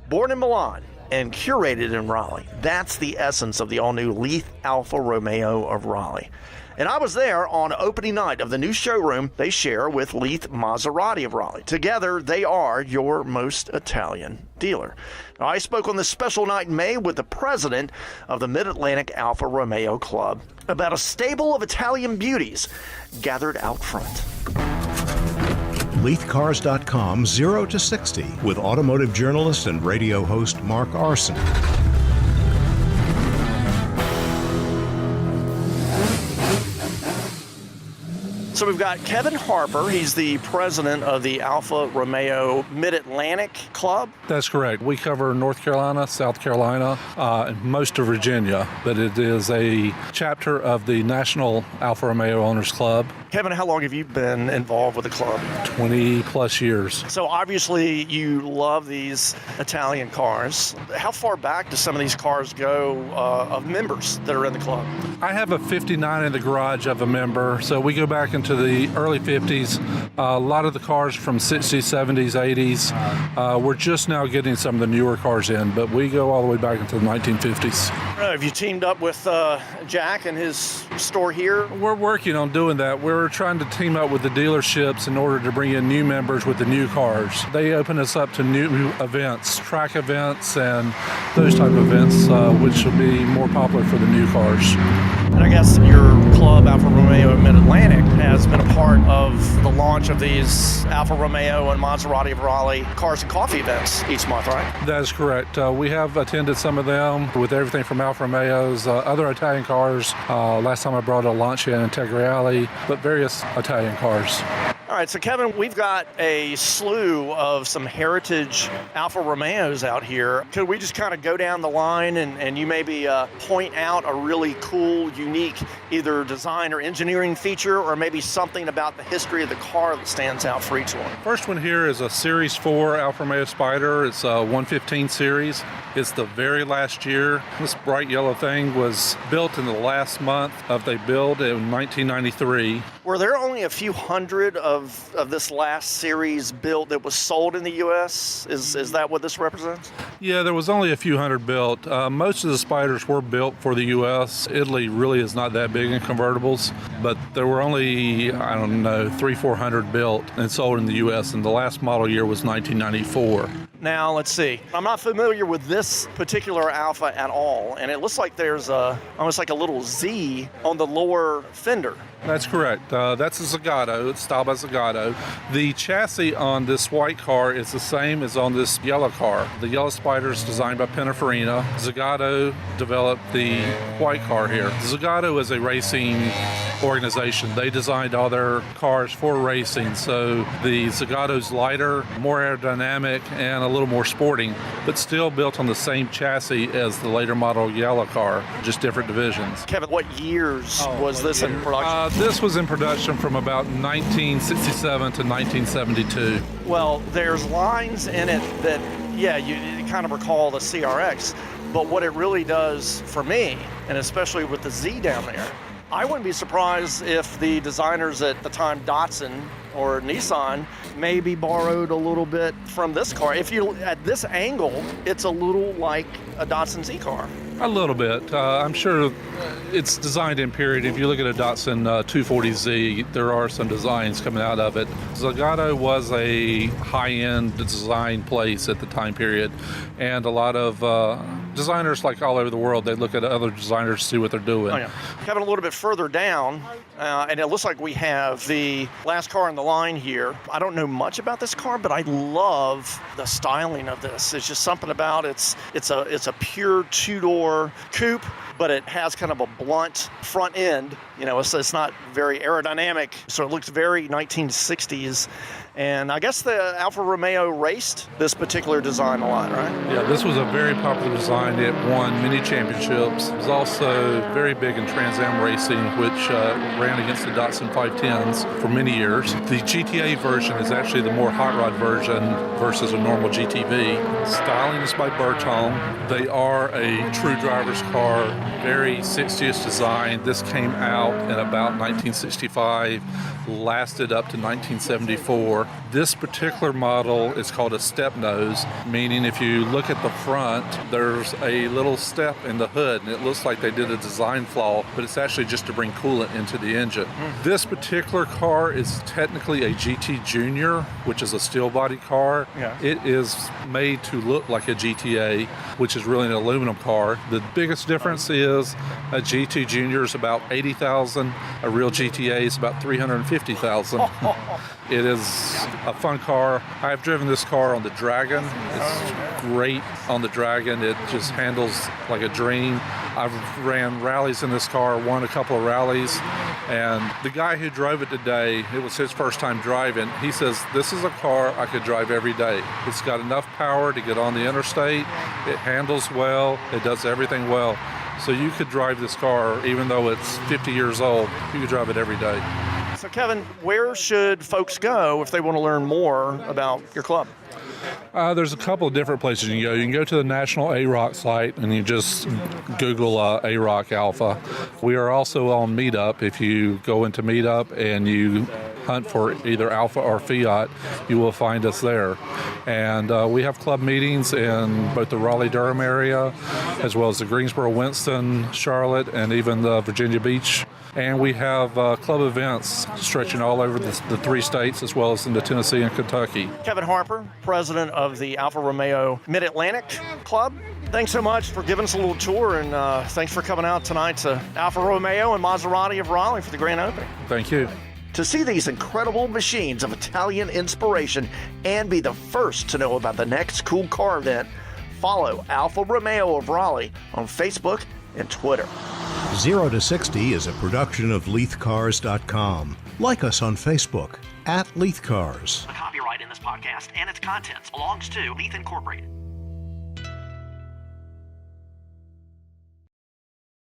Born in Milan and curated in Raleigh. That's the essence of the all-new Leith Alfa Romeo of Raleigh. And I was there on opening night of the new showroom they share with Leith Maserati of Raleigh. Together, they are your most Italian dealer. Now, I spoke on this special night in May with the president of the Mid-Atlantic Alfa Romeo Club about a stable of Italian beauties gathered out front. LeithCars.com 0 to 60 with automotive journalist and radio host Mark Arsen. So we've got Kevin Harper. He's the president of the Alfa Romeo Mid-Atlantic Club. That's correct. We cover North Carolina, South Carolina, and most of Virginia, but it is a chapter of the National Alfa Romeo Owners Club. Kevin, how long have you been involved with the club? 20 plus years. So obviously you love these Italian cars. How far back do some of these cars go of members that are in the club? I have a 59 in the garage of a member, so we go back into the early 50s. A lot of the cars from 60s, 70s, 80s. We're just now getting some of the newer cars in, but we go all the way back into the 1950s. Have you teamed up with Jack and his store here? We're working on doing that. We're trying to team up with the dealerships in order to bring in new members with the new cars. They open us up to new events, track events, and those type of events, which will be more popular for the new cars. And I guess your club, Alfa Romeo Mid-Atlantic, has been a part of the launch of these Alfa Romeo and Maserati of Raleigh cars and coffee events each month, right? That is correct. We have attended some of them with everything from Alfa Romeos, other Italian cars. Last time I brought a Lancia and Integrale, but various Italian cars. All right, so Kevin, we've got a slew of some heritage Alfa Romeos out here. Could we just kind of go down the line and you maybe point out a really cool, unique, either design or engineering feature, or maybe something about the history of the car that stands out for each one? First one here is a Series 4 Alfa Romeo Spider. It's a 115 series. It's the very last year. This bright yellow thing was built in the last month of they build in 1993. Were there only a few hundred of this last series built that was sold in the U.S.? Is that what this represents? Yeah, there was only a few hundred built. Most of the Spiders were built for the U.S. Italy really is not that big in convertibles, but there were only, 300-400 built and sold in the U.S., and the last model year was 1994. Now, let's see. I'm not familiar with this particular Alfa at all, and it looks like there's almost like a little Z on the lower fender. That's correct. That's a Zagato. It's styled by Zagato. The chassis on this white car is the same as on this yellow car. The yellow Spider is designed by Pininfarina. Zagato developed the white car here. Zagato is a racing organization. They designed all their cars for racing, so the Zagato's lighter, more aerodynamic, and a little more sporting, but still built on the same chassis as the later model yellow car, just different divisions. Kevin, what years was this in production? This was in production from about 1967 to 1972. Well, there's lines in it that, yeah, you kind of recall the CRX, but what it really does for me, and especially with the Z down there, I wouldn't be surprised if the designers at the time, Datsun or Nissan, maybe borrowed a little bit from this car. If you, at this angle, it's a little like a Datsun Z car. A little bit. I'm sure it's designed in period. If you look at a Datsun 240Z, there are some designs coming out of it. Zagato was a high-end design place at the time period, and a lot of designers, like all over the world, they look at other designers to see what they're doing. Oh, yeah. Kevin, a little bit further down, and it looks like we have the last car in the line here. I don't know much about this car, but I love the styling of this. It's just something about it's a pure two-door coupe, but it has kind of a blunt front end. You know, it's not very aerodynamic, so it looks very 1960s. And I guess the Alfa Romeo raced this particular design a lot, right? Yeah, this was a very popular design. It won many championships. It was also very big in Trans Am racing, which ran against the Datsun 510s for many years. The GTA version is actually the more hot rod version versus a normal GTV. Styling is by Bertone. They are a true driver's car, very 60s design. This came out in about 1965, lasted up to 1974. before. This particular model is called a step nose, meaning if you look at the front, there's a little step in the hood, and it looks like they did a design flaw, but it's actually just to bring coolant into the engine. This particular car is technically a GT Junior, which is a steel body car. Yeah. It is made to look like a GTA, which is really an aluminum car. The biggest difference is a GT Junior is about $80,000, a real GTA is about $350,000. It is a fun car. I've driven this car on the Dragon. It's great on the Dragon. It just handles like a dream. I've ran rallies in this car, won a couple of rallies, and the guy who drove it today, it was his first time driving. He says, this is a car I could drive every day. It's got enough power to get on the interstate. It handles well. It does everything well. So you could drive this car, even though it's 50 years old, you could drive it every day. So Kevin, where should folks go if they want to learn more about your club? There's a couple of different places you can go. You can go to the National AROC site and you just Google AROC Alpha. We are also on Meetup. If you go into Meetup and you hunt for either Alpha or Fiat, you will find us there. And we have club meetings in both the Raleigh-Durham area, as well as the Greensboro, Winston, Charlotte, and even the Virginia Beach. And we have club events stretching all over the 3 states, as well as into Tennessee and Kentucky. Kevin Harper, president of the Alfa Romeo Mid-Atlantic Club. Thanks so much for giving us a little tour, and thanks for coming out tonight to Alfa Romeo and Maserati of Raleigh for the grand opening. Thank you. To see these incredible machines of Italian inspiration and be the first to know about the next cool car event, follow Alfa Romeo of Raleigh on Facebook and Twitter. 0 to 60 is a production of LeithCars.com. Like us on Facebook @LeithCars. The copyright in this podcast and its contents belongs to Leith Incorporated.